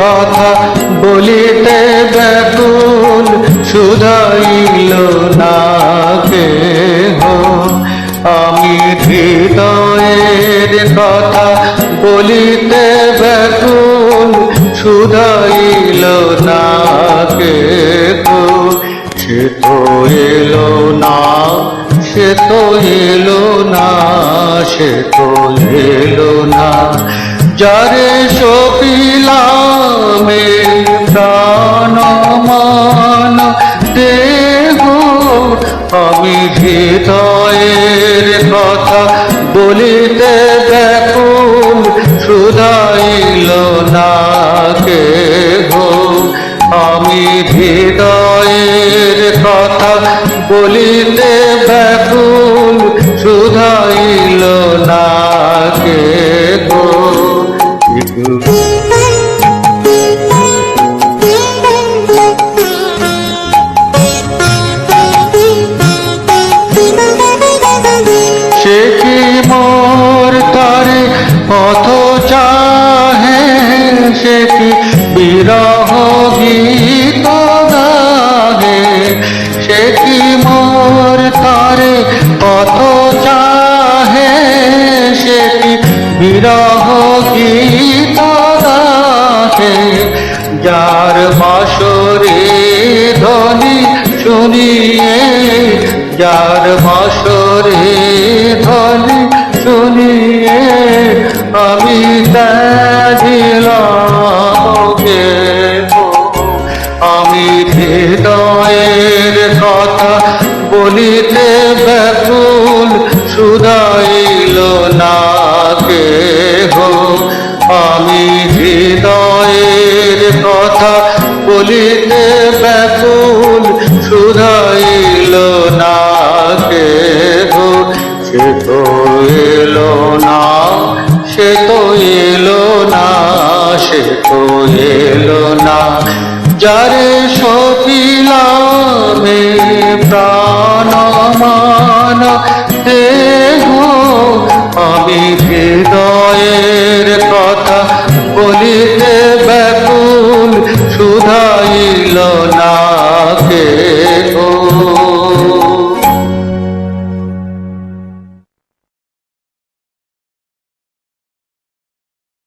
কথা বলিতে ব্যাকুল শুধাইল না কেহ। আমি হৃদয়ের কথা বলিতে ব্যাকুল শুধাইল না কেহ। সে তো এলো না, সে তো এলো না, সে তো এলো না, যারে সপিলামে প্রাণ মান দেহ। আমি হৃদয়ের কথা বলিতে ব্যাকুল শুধাইল না কেহ। আমি হৃদয়ের কথা বলিতে ব্যাকুল শুধাইল না কেহ। সে কি মোর তারে পথ চাহে, সে কি বিরহ গীত গাহে। সে কি মোর তারে পথ চাহে, সে কি বিরহ গীত গাহে। যার বাঁশরি ধ্বনি শুনিয়ে, যার বাঁশরি ধ্বনি শুনিয়ে আমি ত্যাজিলাম কেহ। আমি হৃদয়ের কথা বলিতে ব্যাকুল শুধাইল না কেহ। আমি হৃদয়ের কথা বলিতে ব্যাকুল শুধাইল না কেহ। সে তো এলো না, সে তো এলো না, সে তো এলো না, যারে সপিলামে প্রাণ মান দেহ। আমি হৃদয়ে